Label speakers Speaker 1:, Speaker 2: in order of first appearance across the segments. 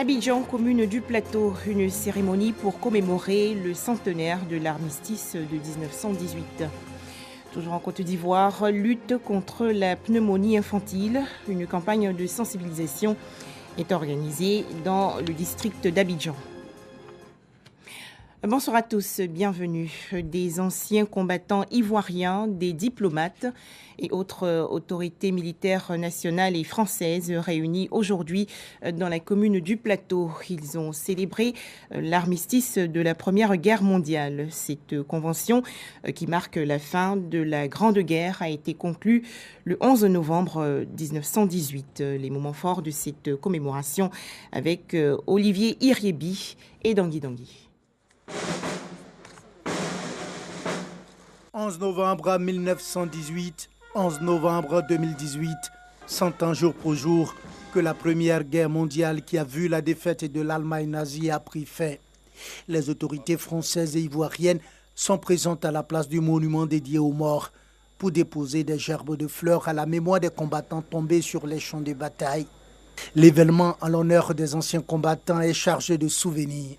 Speaker 1: Abidjan, commune du Plateau, une cérémonie pour commémorer le centenaire de l'armistice de 1918. Toujours en Côte d'Ivoire, lutte contre la pneumonie infantile. Une campagne de sensibilisation est organisée dans le district d'Abidjan. Bonsoir à tous, bienvenue. Des anciens combattants ivoiriens, des diplomates et autres autorités militaires nationales et françaises réunis aujourd'hui dans la commune du Plateau. Ils ont célébré l'armistice de la Première Guerre mondiale. Cette convention qui marque la fin de la Grande Guerre a été conclue le 11 novembre 1918. Les moments forts de cette commémoration avec Olivier Iriebi et Dangui Dangui.
Speaker 2: 11 novembre 1918, 11 novembre 2018, 100 ans jour pour jour que la Première Guerre mondiale qui a vu la défaite de l'Allemagne nazie a pris fin. Les autorités françaises et ivoiriennes sont présentes à la place du monument dédié aux morts pour déposer des gerbes de fleurs à la mémoire des combattants tombés sur les champs de bataille. L'événement en l'honneur des anciens combattants est chargé de souvenirs.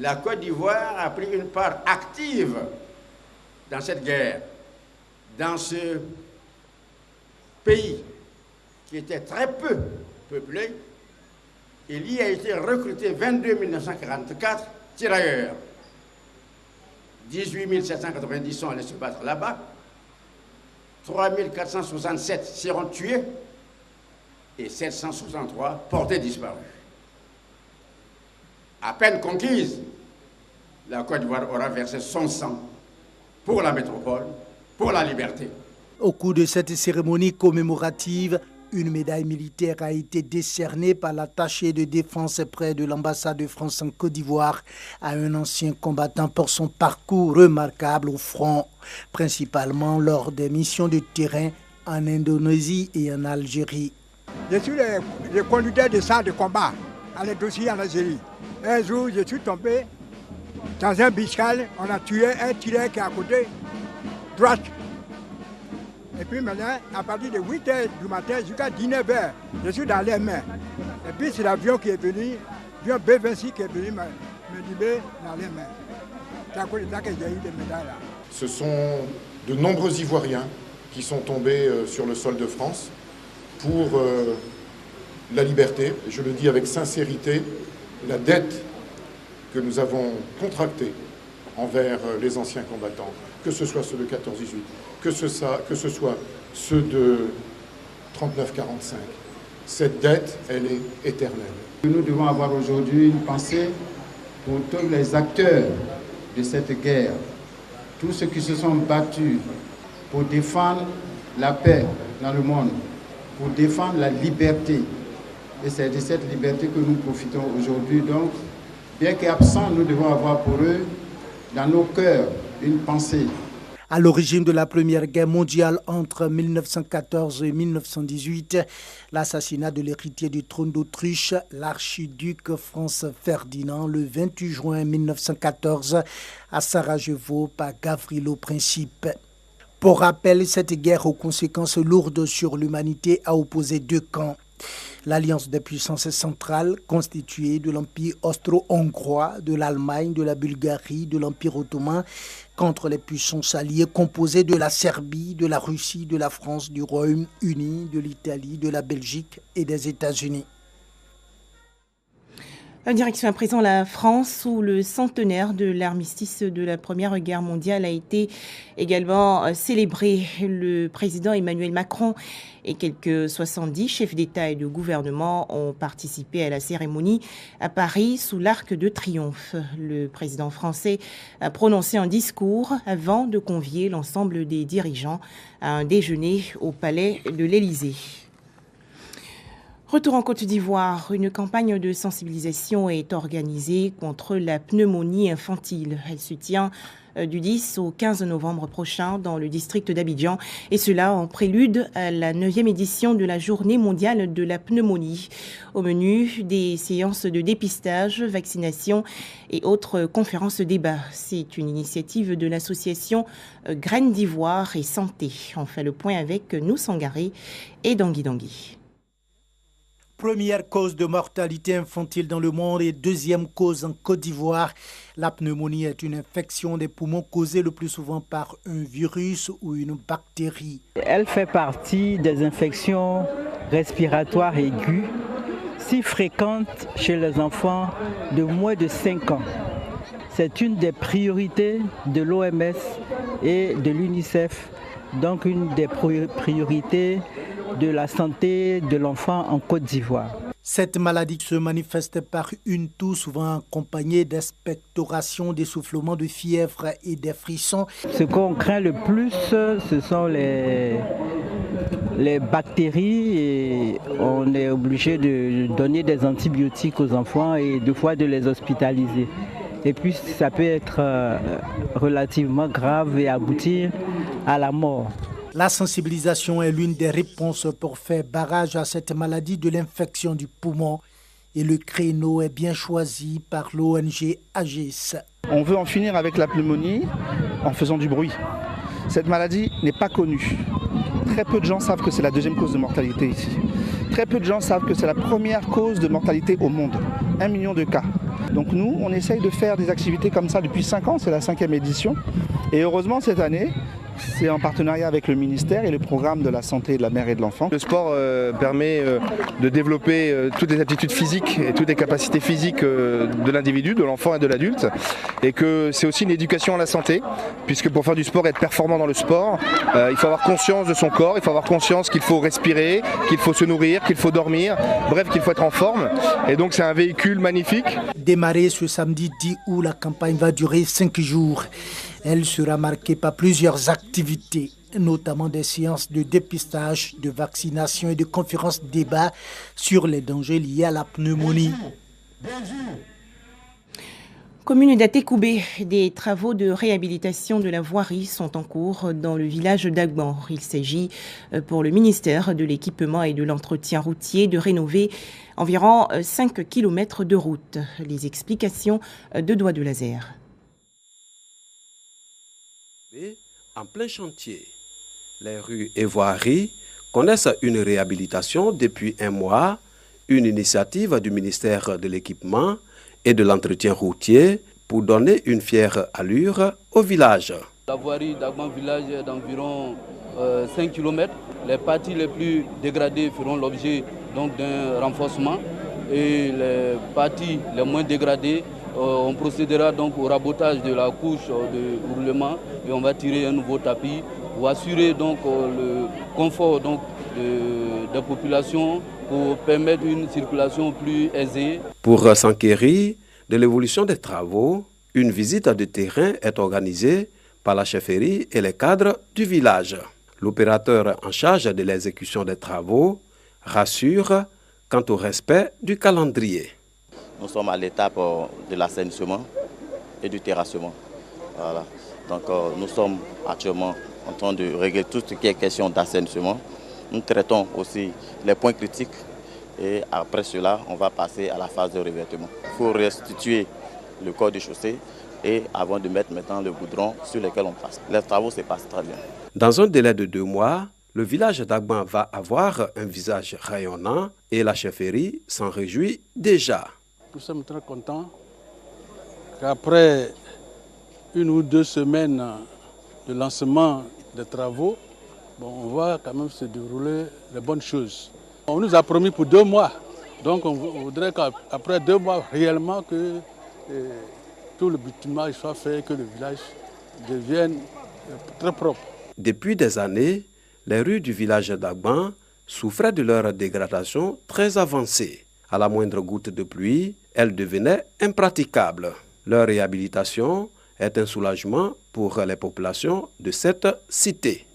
Speaker 3: La Côte d'Ivoire a pris une part active dans cette guerre, dans ce pays qui était très peu peuplé. Il y a été recruté 22 944 tirailleurs. 18 790 sont allés se battre là-bas. 3 467 seront tués et 763 portés disparus. À peine conquise, la Côte d'Ivoire aura versé son sang pour la métropole, pour la liberté.
Speaker 2: Au cours de cette cérémonie commémorative, une médaille militaire a été décernée par l'attaché de défense près de l'ambassade de France en Côte d'Ivoire à un ancien combattant pour son parcours remarquable au front, principalement lors des missions de terrain en Indonésie et en Algérie.
Speaker 4: Je suis le conducteur de chars de combat à l'Indonésie et en Algérie. Un jour, je suis tombé dans un biscal, on a tué un tireur qui est à côté, droite. Et puis maintenant, à partir de 8h du matin jusqu'à 19h, je suis dans les mains. Et puis c'est l'avion qui est venu, l'avion B-26 qui est venu me libérer dans les mains. C'est à cause de ça que j'ai eu des médailles là.
Speaker 5: Ce sont de nombreux Ivoiriens qui sont tombés sur le sol de France pour la liberté. Je le dis avec sincérité, la dette que nous avons contractée envers les anciens combattants, que ce soit ceux de 14-18, que ce soit ceux de 39-45. Cette dette, elle est éternelle.
Speaker 6: Nous devons avoir aujourd'hui une pensée pour tous les acteurs de cette guerre, tous ceux qui se sont battus pour défendre la paix dans le monde, pour défendre la liberté. Et c'est de cette liberté que nous profitons aujourd'hui. Donc, bien qu'absents, nous devons avoir pour eux, dans nos cœurs, une pensée.
Speaker 2: À l'origine de la Première Guerre mondiale entre 1914 et 1918, l'assassinat de l'héritier du trône d'Autriche, l'archiduc Franz Ferdinand, le 28 juin 1914 à Sarajevo par Gavrilo Princip. Pour rappel, cette guerre aux conséquences lourdes sur l'humanité a opposé deux camps. L'alliance des puissances centrales, constituée de l'Empire austro-hongrois, de l'Allemagne, de la Bulgarie, de l'Empire ottoman, contre les puissances alliées composées de la Serbie, de la Russie, de la France, du Royaume-Uni, de l'Italie, de la Belgique et des États-Unis.
Speaker 1: Direction à présent la France, où le centenaire de l'armistice de la Première Guerre mondiale a été également célébré. Le président Emmanuel Macron et quelques 70 chefs d'État et de gouvernement ont participé à la cérémonie à Paris sous l'Arc de Triomphe. Le président français a prononcé un discours avant de convier l'ensemble des dirigeants à un déjeuner au palais de l'Élysée. Retour en Côte d'Ivoire, une campagne de sensibilisation est organisée contre la pneumonie infantile. Elle se tient du 10 au 15 novembre prochain dans le district d'Abidjan, et cela en prélude à la 9e édition de la Journée mondiale de la pneumonie. Au menu, des séances de dépistage, vaccination et autres conférences débats. C'est une initiative de l'association Graines d'Ivoire et Santé. On fait le point avec nous Sangaré et Dangui Dangui.
Speaker 2: Première cause de mortalité infantile dans le monde et deuxième cause en Côte d'Ivoire. La pneumonie est une infection des poumons causée le plus souvent par un virus ou une bactérie.
Speaker 7: Elle fait partie des infections respiratoires aiguës, si fréquentes chez les enfants de moins de 5 ans. C'est une des priorités de l'OMS et de l'UNICEF, donc une des priorités de la santé de l'enfant en Côte d'Ivoire.
Speaker 2: Cette maladie se manifeste par une toux souvent accompagnée d'expectoration, d'essoufflement, de fièvre et des frissons.
Speaker 7: Ce qu'on craint le plus, ce sont les bactéries et on est obligé de donner des antibiotiques aux enfants et deux fois de les hospitaliser. Et puis ça peut être relativement grave et aboutir à la mort.
Speaker 2: La sensibilisation est l'une des réponses pour faire barrage à cette maladie de l'infection du poumon. Et le créneau est bien choisi par l'ONG AGIS.
Speaker 8: On veut en finir avec la pneumonie en faisant du bruit. Cette maladie n'est pas connue. Très peu de gens savent que c'est la deuxième cause de mortalité ici. Très peu de gens savent que c'est la première cause de mortalité au monde. 1 million de cas. Donc nous, on essaye de faire des activités comme ça depuis 5 ans, c'est la 5e édition. Et heureusement, cette année, c'est en partenariat avec le ministère et le programme de la santé de la mère et de l'enfant.
Speaker 9: Le sport permet de développer toutes les aptitudes physiques et toutes les capacités physiques de l'individu, de l'enfant et de l'adulte. Et que c'est aussi une éducation à la santé, puisque pour faire du sport et être performant dans le sport, il faut avoir conscience de son corps, il faut avoir conscience qu'il faut respirer, qu'il faut se nourrir, qu'il faut dormir, bref, qu'il faut être en forme. Et donc c'est un véhicule magnifique.
Speaker 2: Démarré ce samedi 10 août, la campagne va durer 5 jours. Elle sera marquée par plusieurs activités, notamment des séances de dépistage, de vaccination et de conférences débats sur les dangers liés à la pneumonie.
Speaker 1: Commune d'Atekoubé, des travaux de réhabilitation de la voirie sont en cours dans le village d'Agban. Il s'agit pour le ministère de l'Équipement et de l'Entretien routier de rénover environ 5 km de route. Les explications de Doigt de Laser.
Speaker 10: En plein chantier, les rues et voiries connaissent une réhabilitation depuis 1 mois, une initiative du ministère de l'Équipement et de l'Entretien routier pour donner une fière allure au village.
Speaker 11: La voirie d'Agban village est d'environ 5 km. Les parties les plus dégradées feront l'objet d'un renforcement et les parties les moins dégradées, on procédera donc au rabotage de la couche de roulement et on va tirer un nouveau tapis pour assurer donc le confort des populations pour permettre une circulation plus aisée.
Speaker 10: Pour s'enquérir de l'évolution des travaux, une visite de terrain est organisée par la chefferie et les cadres du village. L'opérateur en charge de l'exécution des travaux rassure quant au respect du calendrier.
Speaker 12: Nous sommes à l'étape de l'assainissement et du terrassement. Voilà. Donc nous sommes actuellement en train de régler tout ce qui est question d'assainissement. Nous traitons aussi les points critiques et après cela, on va passer à la phase de revêtement. Il faut restituer le corps de chaussée et avant de mettre maintenant le goudron sur lequel on passe. Les travaux se passent très bien.
Speaker 10: Dans un délai de 2 mois, le village d'Agban va avoir un visage rayonnant et la chefferie s'en réjouit déjà.
Speaker 13: Nous sommes très contents qu'après 1 ou 2 semaines de lancement des travaux, on va quand même se dérouler les bonnes choses. On nous a promis pour 2 mois, donc on voudrait qu'après 2 mois réellement que tout le bitumage soit fait, que le village devienne très propre.
Speaker 10: Depuis des années, les rues du village d'Agban souffraient de leur dégradation très avancée. À la moindre goutte de pluie, elles devenaient impraticables. Leur réhabilitation est un soulagement pour les populations de cette cité.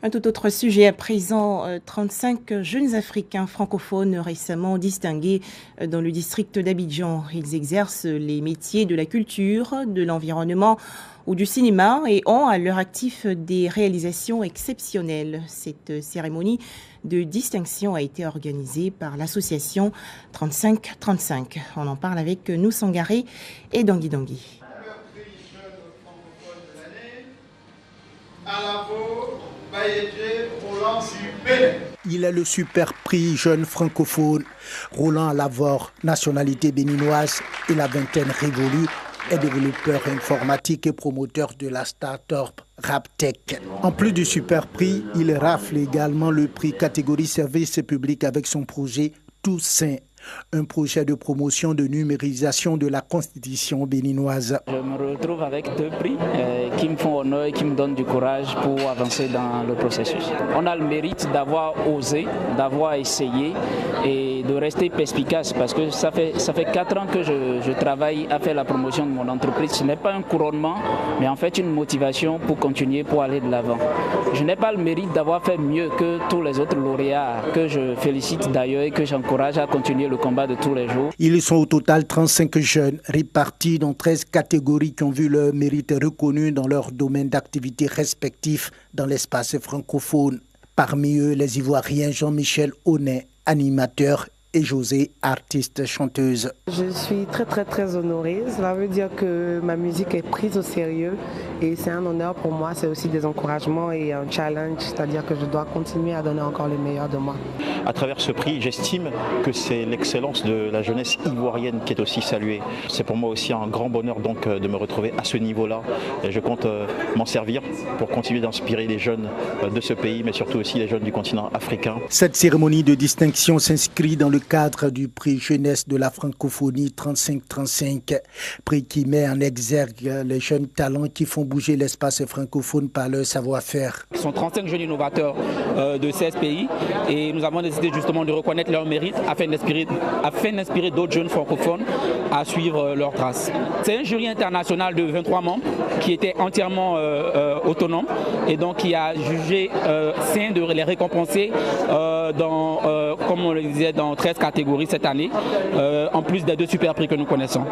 Speaker 1: Un tout autre sujet à présent, 35 jeunes Africains francophones récemment distingués dans le district d'Abidjan. Ils exercent les métiers de la culture, de l'environnement ou du cinéma et ont à leur actif des réalisations exceptionnelles. Cette cérémonie de distinction a été organisée par l'association 3535. On en parle avec nous Sangaré et Dangui Dangui.
Speaker 2: Il est le super prix jeune francophone. Roland Lavore, nationalité béninoise et la vingtaine révolue, est développeur informatique et promoteur de la start-up Raptech. En plus du super prix, il rafle également le prix catégorie service public avec son projet Toussaint, un projet de promotion de numérisation de la constitution béninoise.
Speaker 14: Je me retrouve avec 2 prix qui me font honneur et qui me donnent du courage pour avancer dans le processus. On a le mérite d'avoir osé, d'avoir essayé et de rester perspicace parce que ça fait 4 ans que je travaille à faire la promotion de mon entreprise. Ce n'est pas un couronnement, mais en fait une motivation pour continuer, pour aller de l'avant. Je n'ai pas le mérite d'avoir fait mieux que tous les autres lauréats que je félicite d'ailleurs et que j'encourage à continuer le combat de tous les jours.
Speaker 2: Ils sont au total 35 jeunes répartis dans 13 catégories qui ont vu leur mérite reconnu dans leurs domaines d'activité respectifs dans l'espace francophone. Parmi eux, les Ivoiriens Jean-Michel Honnet, animateur, et José, artiste chanteuse.
Speaker 15: Je suis très honorée. Cela veut dire que ma musique est prise au sérieux et c'est un honneur pour moi. C'est aussi des encouragements et un challenge, c'est-à-dire que je dois continuer à donner encore le meilleur de moi.
Speaker 16: À travers ce prix, j'estime que c'est l'excellence de la jeunesse ivoirienne qui est aussi saluée. C'est pour moi aussi un grand bonheur donc de me retrouver à ce niveau-là et je compte m'en servir pour continuer d'inspirer les jeunes de ce pays, mais surtout aussi les jeunes du continent africain.
Speaker 2: Cette cérémonie de distinction s'inscrit dans le cadre du prix jeunesse de la francophonie 35-35, prix qui met en exergue les jeunes talents qui font bouger l'espace francophone par leur savoir-faire.
Speaker 17: Ce sont 35 jeunes innovateurs de 16 pays et nous avons décidé justement de reconnaître leurs mérites afin d'inspirer d'autres jeunes francophones à suivre leurs traces. C'est un jury international de 23 membres qui était entièrement autonome et donc qui a jugé sain de les récompenser comme on le disait, dans 13 catégories cette année, en plus des 2 super prix que nous connaissons.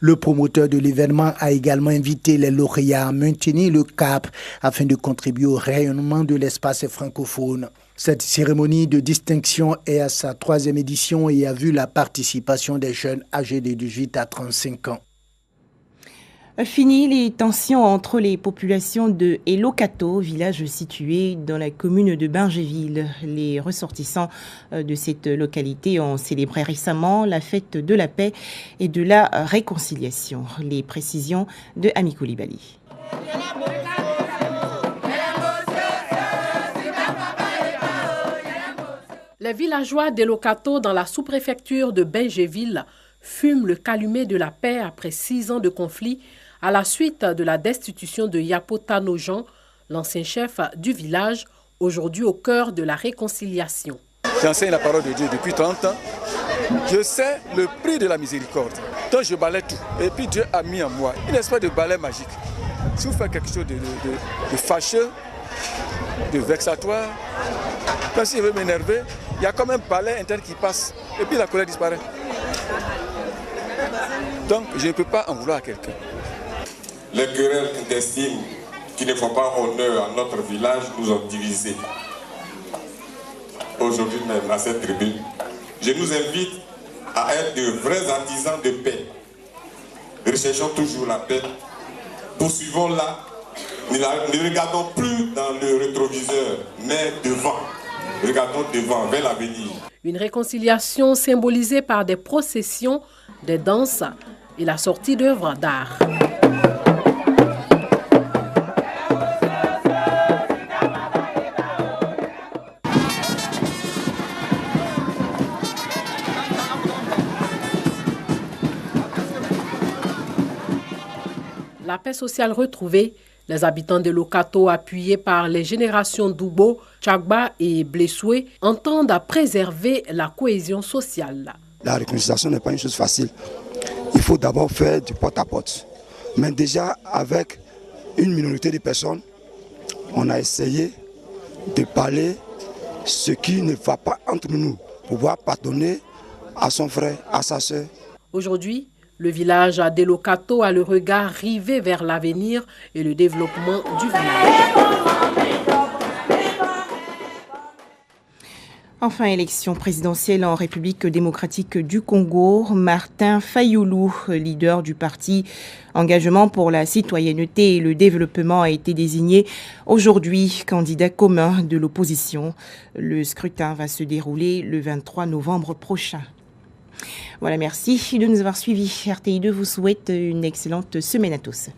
Speaker 2: Le promoteur de l'événement a également invité les lauréats à maintenir le cap afin de contribuer au rayonnement de l'espace francophone. Cette cérémonie de distinction est à sa 3e édition et a vu la participation des jeunes âgés de 18 à 35 ans.
Speaker 1: Fini les tensions entre les populations de Elokato, village situé dans la commune de Bingéville. Les ressortissants de cette localité ont célébré récemment la fête de la paix et de la réconciliation. Les précisions de Ami Koulibaly.
Speaker 18: Les villageois d'Elokato dans la sous-préfecture de Bingéville fument le calumet de la paix après 6 ans de conflit à la suite de la destitution de Yapota Nojan, l'ancien chef du village, aujourd'hui au cœur de la réconciliation.
Speaker 19: J'enseigne la parole de Dieu depuis 30 ans. Je sais le prix de la miséricorde. Donc je balaie tout. Et puis Dieu a mis en moi une espèce de balai magique. Si vous faites quelque chose de fâcheux, de vexatoire, quand si je veux m'énerver, il y a comme un balai interne qui passe. Et puis la colère disparaît. Donc je ne peux pas en vouloir à quelqu'un.
Speaker 20: Les querelles intestines qui ne font pas honneur à notre village nous ont divisés. Aujourd'hui même, à cette tribune, je nous invite à être de vrais artisans de paix. Recherchons toujours la paix. Poursuivons-la. Ne regardons plus dans le rétroviseur, mais devant. Regardons devant, vers l'avenir.
Speaker 18: Une réconciliation symbolisée par des processions, des danses et la sortie d'œuvres d'art. La paix sociale retrouvée, les habitants de Lokato, appuyés par les générations Doubo, Tchagba et Blessoué, entendent préserver la cohésion sociale.
Speaker 21: La réconciliation n'est pas une chose facile. Il faut d'abord faire du porte-à-porte. Mais déjà, avec une minorité de personnes, on a essayé de parler ce qui ne va pas entre nous, pour pouvoir pardonner à son frère, à sa soeur.
Speaker 18: Aujourd'hui, le village d'Elokato a le regard rivé vers l'avenir et le développement du village.
Speaker 1: Enfin, élection présidentielle en République démocratique du Congo. Martin Fayulu, leader du parti Engagement pour la citoyenneté et le développement, a été désigné aujourd'hui candidat commun de l'opposition. Le scrutin va se dérouler le 23 novembre prochain. Voilà, merci de nous avoir suivis. RTI2 vous souhaite une excellente semaine à tous.